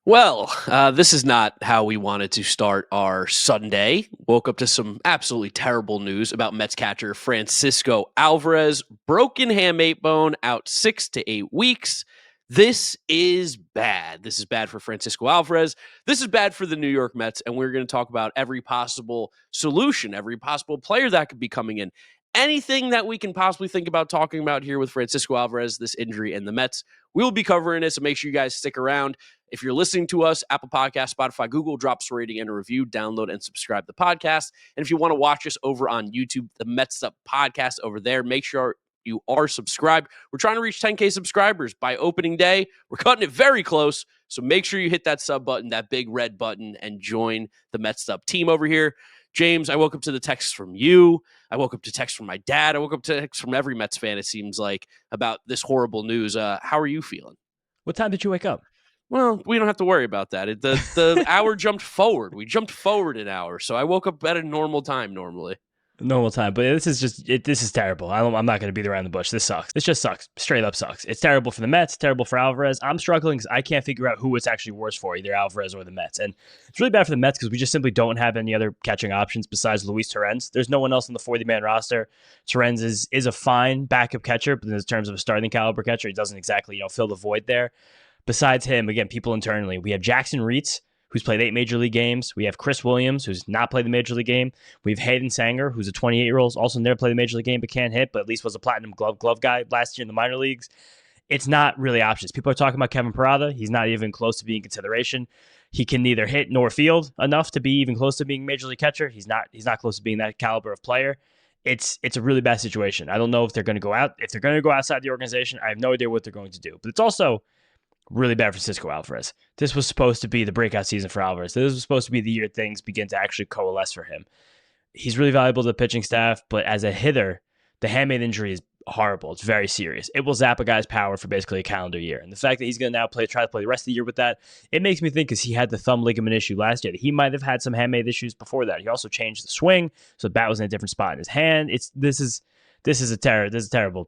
This is not how we wanted to start our Sunday. Woke up to some absolutely terrible news about Mets catcher Francisco Alvarez. Broken hamate bone, out 6 to 8 weeks. This is bad. This is bad for Francisco Alvarez. This is bad for the New York Mets. And we're going to talk about every possible solution, every possible player that could be coming in. Anything that we can possibly think about talking about here with Francisco Alvarez, this injury, and the Mets. We'll be covering it, so make sure you guys stick around. If you're listening to us, Apple Podcasts, Spotify, Google, drop us a rating and a review, download and subscribe to the podcast. And if you want to watch us over on YouTube, the Mets'd podcast over there, make sure you are subscribed. We're trying to reach 10K subscribers by opening day. We're cutting it very close, so make sure you hit that sub button, that big red button, and join the Mets'd team over here. James, I woke up to the text from you. I woke up to text from my dad. I woke up to text from every Mets fan, it seems like, about this horrible news. How are you feeling? What time did you wake up? Well, we don't have to worry about that. The hour jumped forward. We jumped forward an hour. So I woke up at a normal time normally. Normal time, but this is terrible. I'm not going to beat around the bush. This sucks. This just sucks. Straight up sucks. It's terrible for the Mets, terrible for Alvarez. I'm struggling because I can't figure out who it's actually worse for, either Alvarez or the Mets. And it's really bad for the Mets because we just simply don't have any other catching options besides Luis Torrens. There's no one else on the 40-man roster. Torrens is a fine backup catcher, but in terms of a starting caliber catcher, he doesn't exactly fill the void there. Besides him, again, people internally, we have Jackson Reitz, who's played 8 Major League games. We have Chris Williams, who's not played the Major League game. We have Hayden Sanger, who's a 28-year-old, also never played the Major League game but can't hit, but at least was a platinum glove guy last year in the minor leagues. It's not really options. People are talking about Kevin Parada. He's not even close to being consideration. He can neither hit nor field enough to be even close to being a Major League catcher. He's not close to being that caliber of player. It's a really bad situation. I don't know if they're going to go out. If they're going to go outside the organization, I have no idea what they're going to do. But it's also really bad for Francisco Alvarez. This was supposed to be the breakout season for Alvarez. This was supposed to be the year things begin to actually coalesce for him. He's really valuable to the pitching staff, but as a hitter, the hamate injury is horrible. It's very serious. It will zap a guy's power for basically a calendar year. And the fact that he's going to now try to play the rest of the year with that, it makes me think because he had the thumb ligament issue last year, that he might have had some hamate issues before that. He also changed the swing, so the bat was in a different spot in his hand. This is a terrible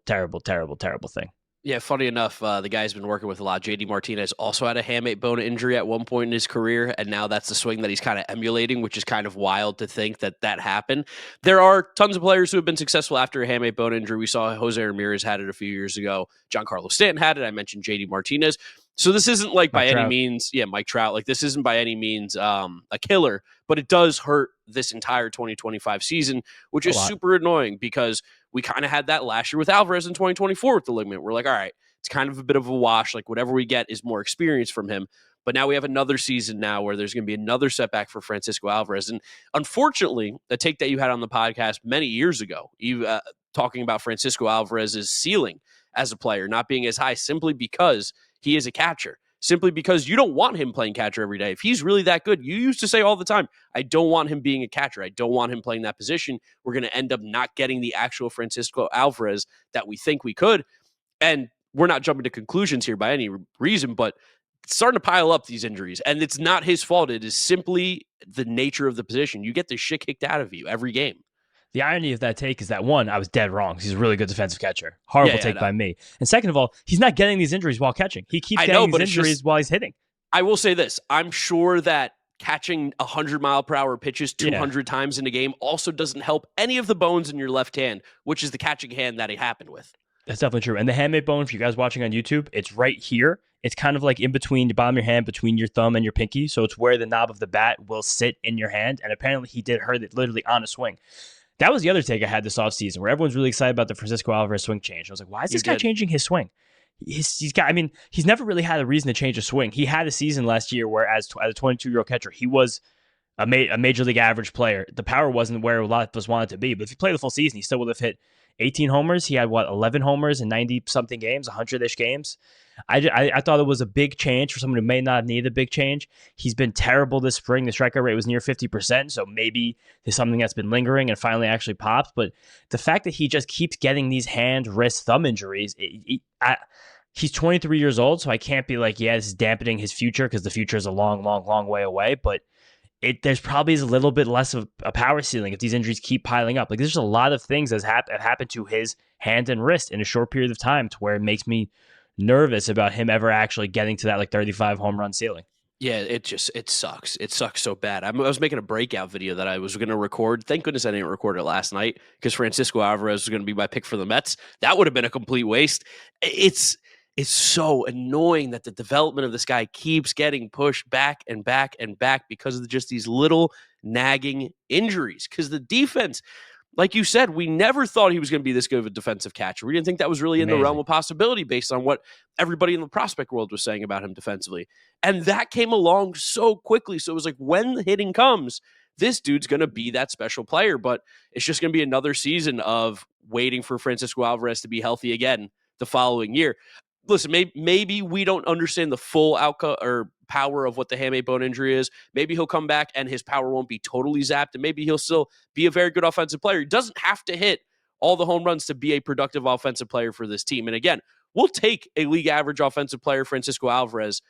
thing. Yeah, funny enough, the guy's been working with a lot. JD Martinez also had a hamate bone injury at one point in his career, and now that's the swing that he's kind of emulating, which is kind of wild to think that happened. There are tons of players who have been successful after a hamate bone injury. We saw Jose Ramirez had it a few years ago. Giancarlo Stanton had it. I mentioned JD Martinez. So this isn't like by any means, Mike Trout, like this isn't by any means a killer, but it does hurt this entire 2025 season, which is super annoying because we kind of had that last year with Alvarez in 2024 with the ligament. We're like, all right, it's kind of a bit of a wash. Like whatever we get is more experience from him. But now we have another season now where there's going to be another setback for Francisco Alvarez. And unfortunately, a take that you had on the podcast many years ago, you talking about Francisco Alvarez's ceiling as a player, not being as high simply because he is a catcher, simply because you don't want him playing catcher every day. If he's really that good, you used to say all the time, I don't want him being a catcher. I don't want him playing that position. We're going to end up not getting the actual Francisco Alvarez that we think we could. And we're not jumping to conclusions here by any reason, but it's starting to pile up these injuries. And it's not his fault. It is simply the nature of the position. You get the shit kicked out of you every game. The irony of that take is that, one, I was dead wrong. He's a really good defensive catcher. Horrible take by me. And second of all, he's not getting these injuries while catching. He keeps getting these injuries while he's hitting. I will say this. I'm sure that catching 100-mile-per-hour pitches 200 times in a game also doesn't help any of the bones in your left hand, which is the catching hand that it happened with. That's definitely true. And the hamate bone, for you guys watching on YouTube, it's right here. It's kind of like in between the bottom of your hand, between your thumb and your pinky. So it's where the knob of the bat will sit in your hand. And apparently he did hurt it literally on a swing. That was the other take I had this offseason where everyone's really excited about the Francisco Alvarez swing change. I was like, why is this guy changing his swing? He's never really had a reason to change a swing. He had a season last year where as a 22-year-old catcher, he was a major league average player. The power wasn't where a lot of us wanted it to be, but if he played the full season, he still would have hit 18 homers. He had, 11 homers in 90-something games, 100-ish games. I thought it was a big change for someone who may not need a big change. He's been terrible this spring. The strikeout rate was near 50%, so maybe there's something that's been lingering and finally actually popped. But the fact that he just keeps getting these hand, wrist, thumb injuries, he's 23 years old, so I can't be like, this is dampening his future because the future is a long, long, long way away. But there's probably a little bit less of a power ceiling if these injuries keep piling up. Like there's a lot of things that have happened to his hand and wrist in a short period of time to where it makes me nervous about him ever actually getting to that 35 home run ceiling. Yeah, it sucks. It sucks so bad. I was making a breakout video that I was going to record. Thank goodness I didn't record it last night because Francisco Alvarez was going to be my pick for the Mets. That would have been a complete waste. It's it's so annoying that the development of this guy keeps getting pushed back and back and back because of just these little nagging injuries. Because the defense, like you said, we never thought he was going to be this good of a defensive catcher. We didn't think that was really in the realm Amazing. of possibility based on what everybody in the prospect world was saying about him defensively. And that came along so quickly. So it was like when the hitting comes, this dude's going to be that special player. But it's just going to be another season of waiting for Francisco Alvarez to be healthy again the following year. Listen, maybe we don't understand the full outcome or power of what the hamate bone injury is. Maybe he'll come back and his power won't be totally zapped, and maybe he'll still be a very good offensive player. He doesn't have to hit all the home runs to be a productive offensive player for this team. And again, we'll take a league average offensive player, Francisco Alvarez,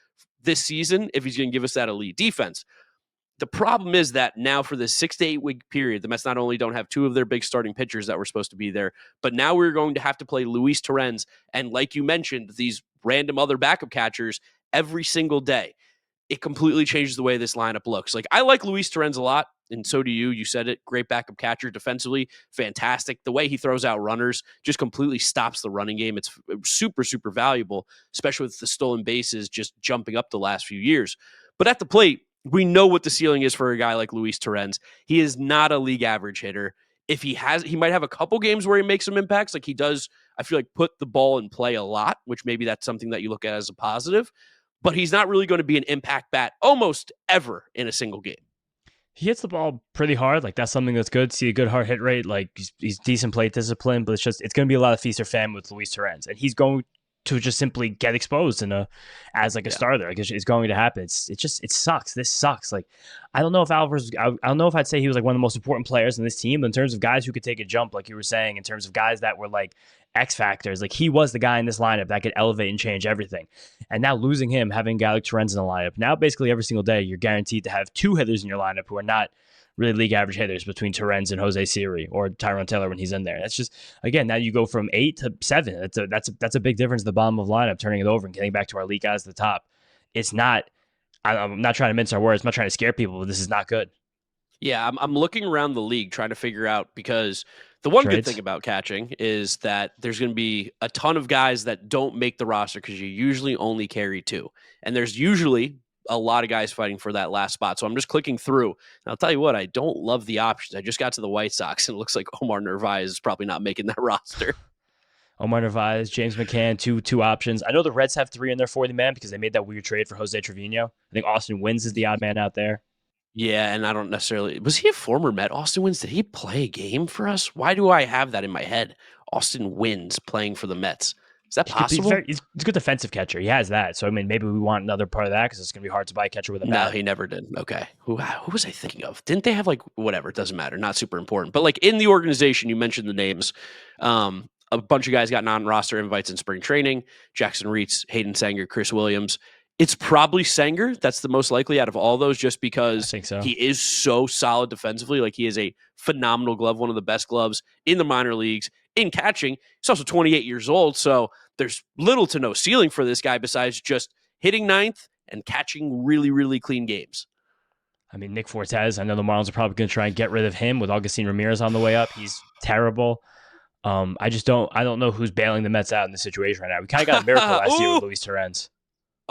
this season if he's going to give us that elite defense. The problem is that now for this 6 to 8 week period, the Mets not only don't have two of their big starting pitchers that were supposed to be there, but now we're going to have to play Luis Torrens and, like you mentioned, these random other backup catchers every single day. It completely changes the way this lineup looks. Like, I like Luis Torrens a lot, and so do you. You said it. Great backup catcher defensively. Fantastic. The way he throws out runners just completely stops the running game. It's super, super valuable, especially with the stolen bases just jumping up the last few years. But at the plate, we know what the ceiling is for a guy like Luis Torrens. He is not a league average hitter. If he might have a couple games where he makes some impacts, like he does, I feel like, put the ball in play a lot, which maybe that's something that you look at as a positive, but he's not really going to be an impact bat almost ever in a single game. He hits the ball pretty hard. Like that's something that's good. See a good hard hit rate. Like he's decent plate discipline, but it's going to be a lot of feast or famine with Luis Torrens, and he's going to just simply get exposed as like a starter. Like it's going to happen. It sucks. This sucks. Like I don't know if Alvarez. I don't know if I'd say he was like one of the most important players in this team, but in terms of guys who could take a jump, like you were saying, in terms of guys that were like X factors. Like he was the guy in this lineup that could elevate and change everything. And now losing him, having a guy like Torrens in the lineup, now basically every single day you're guaranteed to have two hitters in your lineup who are not really league average hitters between Torrens and Jose Siri or Tyrone Taylor when he's in there. That's just, again, now you go from 8 to 7. That's a big difference at the bottom of the lineup, turning it over and getting back to our elite guys at the top. It's not, I'm not trying to mince our words. I'm not trying to scare people, but this is not good. Yeah, I'm looking around the league trying to figure out, because the one good Trades. thing about catching is that there's going to be a ton of guys that don't make the roster because you usually only carry two. And there's usually a lot of guys fighting for that last spot. So I'm just clicking through. And I'll tell you what, I don't love the options. I just got to the White Sox, and it looks like Omar Narvaez is probably not making that roster. Omar Narvaez, James McCann, two options. I know the Reds have 3 in their 40-man because they made that weird trade for Jose Trevino. I think Austin Wynns is the odd man out there. Yeah, and I don't necessarily... Was he a former Met? Austin Wynns, did he play a game for us? Why do I have that in my head? Austin Wynns playing for the Mets. Is that possible? He's a good defensive catcher. He has that. So, I mean, maybe we want another part of that because it's going to be hard to buy a catcher with a bat. No, he never did. Okay. Who was I thinking of? Didn't they have like whatever? It doesn't matter. Not super important. But like in the organization, you mentioned the names. A bunch of guys got non-roster invites in spring training. Jackson Reitz, Hayden Sanger, Chris Williams. It's probably Sanger. That's the most likely out of all those, just because I think so. he is so solid defensively. Like he is a phenomenal glove, one of the best gloves in the minor leagues in catching. He's also 28 years old. So there's little to no ceiling for this guy besides just hitting ninth and catching really, really clean games. I mean, Nick Fortes, I know the Marlins are probably going to try and get rid of him with Augustin Ramirez on the way up. He's terrible. I don't know who's bailing the Mets out in this situation right now. We kind of got a miracle last year with Luis Torrens.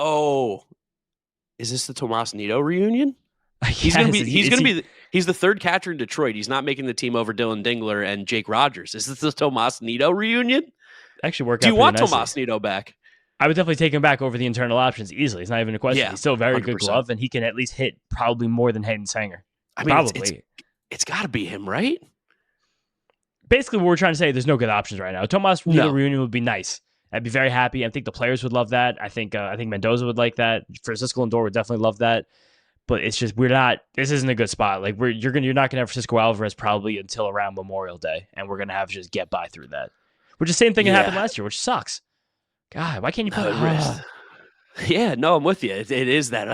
Oh, is this the Tomas Nido reunion? He's the third catcher in Detroit. He's not making the team over Dylan Dingler and Jake Rogers. Is this the Tomas Nido reunion? Actually, work. Do you want Tomas Nido back? I would definitely take him back over the internal options easily. It's not even a question. Yeah, he's still a very 100%. good glove, and he can at least hit probably more than Hayden Sanger. I mean, probably. It's got to be him, right? Basically, what we're trying to say, there's no good options right now. Tomas Nido reunion would be nice. I'd be very happy. I think the players would love that. I think Mendoza would like that. Francisco Lindor would definitely love that. But it's just this isn't a good spot. Like you're not gonna have Francisco Alvarez probably until around Memorial Day, and we're gonna have to just get by through that. Which is the same thing that happened last year, which sucks. God, why can't you put wrist? Yeah, no, I'm with you. It is that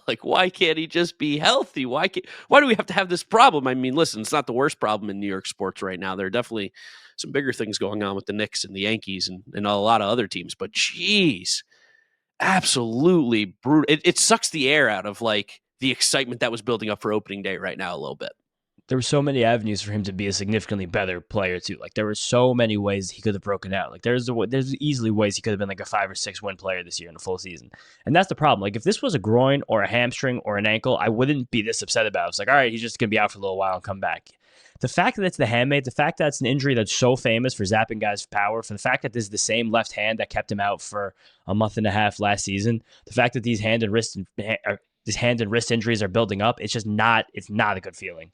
like, why can't he just be healthy? Why do we have to have this problem? I mean, listen, it's not the worst problem in New York sports right now. There are definitely some bigger things going on with the Knicks and the Yankees and a lot of other teams. But geez, absolutely brutal. It sucks the air out of like the excitement that was building up for opening day right now a little bit. There were so many avenues for him to be a significantly better player too. Like there were so many ways he could have broken out. Like there's easily ways he could have been like a 5 or 6 win player this year in a full season. And that's the problem. Like if this was a groin or a hamstring or an ankle, I wouldn't be this upset about it. It's like, all right, he's just gonna be out for a little while and come back. The fact that it's the hamate, the fact that it's an injury that's so famous for zapping guys' power, for the fact that this is the same left hand that kept him out for a month and a half last season, the fact that these hand and wrist injuries are building up, it's not a good feeling.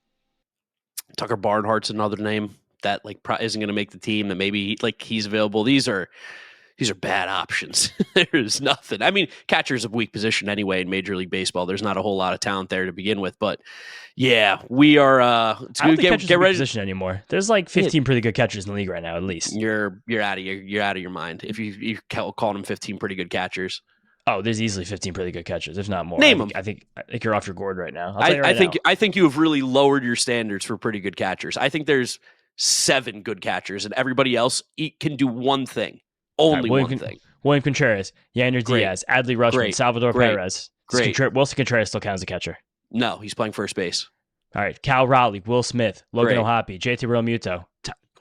Tucker Barnhart's another name that like isn't going to make the team. That maybe like he's available. These are bad options. There's nothing. I mean, catcher's a weak position anyway in Major League Baseball. There's not a whole lot of talent there to begin with. But yeah, we are. I don't think catcher's a weak position anymore. There's like 15 pretty good catchers in the league right now, at least. You're out of your mind if you call them 15 pretty good catchers. Oh, there's easily 15 pretty good catchers, if not more. Name them. I think you're off your gourd right now. I think you have really lowered your standards for pretty good catchers. I think there's 7 good catchers, and everybody else can do one thing. Only one thing. William Contreras, Yander Diaz, Adley Rutschman, Salvador Perez. Wilson Contreras still counts as a catcher. No, he's playing first base. All right, Cal Raleigh, Will Smith, Logan O'Hoppe, JT Realmuto.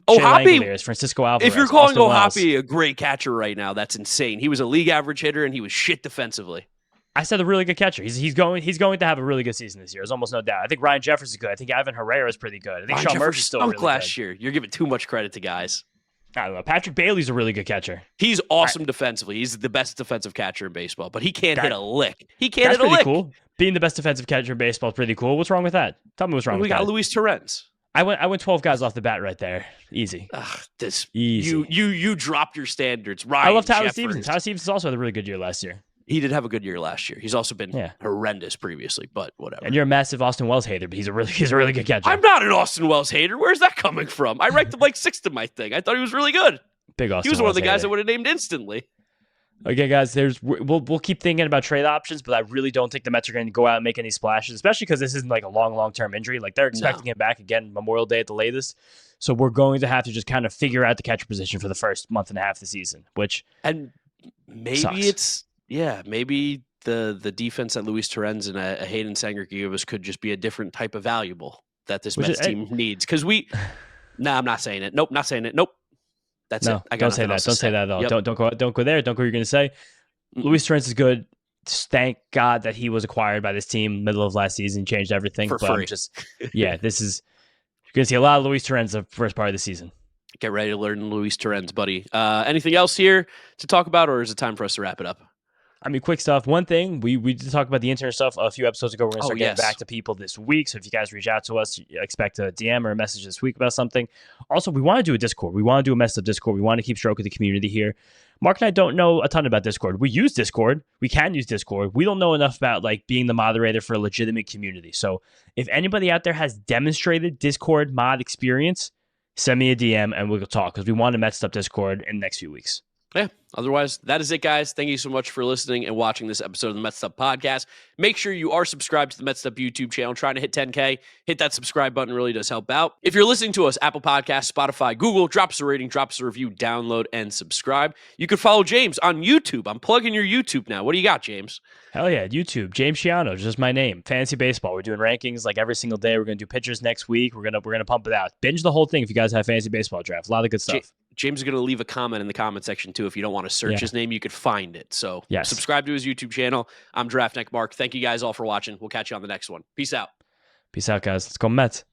O'Hoppe, Francisco Alvarez. If you're calling O'Hoppe a great catcher right now, that's insane. He was a league average hitter and he was shit defensively. I said a really good catcher. He's going to have a really good season this year. There's almost no doubt. I think Ryan Jeffers is good. I think Ivan Herrera is pretty good. I think Sean Murphy's still really good. Last year, you're giving too much credit to guys. I don't know. Patrick Bailey's a really good catcher. He's awesome defensively. He's the best defensive catcher in baseball, but he can't hit a lick. He can't hit a lick. That's pretty cool. Being the best defensive catcher in baseball is pretty cool. What's wrong with that? Tell me what's wrong with that. We got Luis Torrens. I went 12 guys off the bat right there. Easy. Easy. You dropped your standards. Ryan I love Tyler Jeffers. Stevenson. Tyler Stevenson's also had a really good year last year. He did have a good year last year. He's also been horrendous previously, but whatever. And you're a massive Austin Wells hater, but he's a really good catcher. I'm not an Austin Wells hater. Where's that coming from? I ranked him like 6th in my thing. I thought he was really good. Big Austin. He was one of the guys I would have named instantly. Okay, guys, we'll keep thinking about trade options, but I really don't think the Mets are going to go out and make any splashes, especially because this isn't like a long-term injury. Like they're expecting him back again Memorial Day at the latest. So we're going to have to just kind of figure out the catcher position for the first month and a half of the season, and maybe sucks. Maybe the defense that Luis Torrens and a Hayden Sanger gave us could just be a different type of valuable that this Mets team needs. Because I'm not saying it. Nope, not saying it. Nope. That's it. Don't say that. Don't say that at all. Yep. Don't go there. Don't go where you're going to say. Luis Torrens is good. Thank God that he was acquired by this team middle of last season, changed everything. For free. This is you're going to see a lot of Luis Torrens the first part of the season. Get ready to learn Luis Torrens, buddy. Anything else here to talk about, or is it time for us to wrap it up? I mean, quick stuff. One thing, we did talk about the intern stuff a few episodes ago. We're going to start getting back to people this week. So if you guys reach out to us, expect a DM or a message this week about something. Also, we want to do a Discord. We want to do a Messed Up Discord. We want to keep stroking the community here. Mark and I don't know a ton about Discord. We use Discord. We can use Discord. We don't know enough about like being the moderator for a legitimate community. So if anybody out there has demonstrated Discord mod experience, send me a DM and we'll talk because we want a Messed Up Discord in the next few weeks. Yeah. Otherwise, that is it, guys. Thank you so much for listening and watching this episode of the Mets'd Up Podcast. Make sure you are subscribed to the Mets'd Up YouTube channel. Trying to hit 10K. Hit that subscribe button. Really does help out. If you're listening to us, Apple Podcasts, Spotify, Google, drop us a rating, drop us a review, download, and subscribe. You could follow James on YouTube. I'm plugging your YouTube now. What do you got, James? Hell yeah, YouTube. James Shiano, just my name. Fantasy baseball. We're doing rankings like every single day. We're gonna do pitchers next week. We're gonna pump it out. Binge the whole thing if you guys have fantasy baseball draft. A lot of good stuff. James is going to leave a comment in the comment section, too. If you don't want to search his name, you could find it. So subscribe to his YouTube channel. I'm Draft Neck Mark. Thank you guys all for watching. We'll catch you on the next one. Peace out. Peace out, guys. Let's go Mets.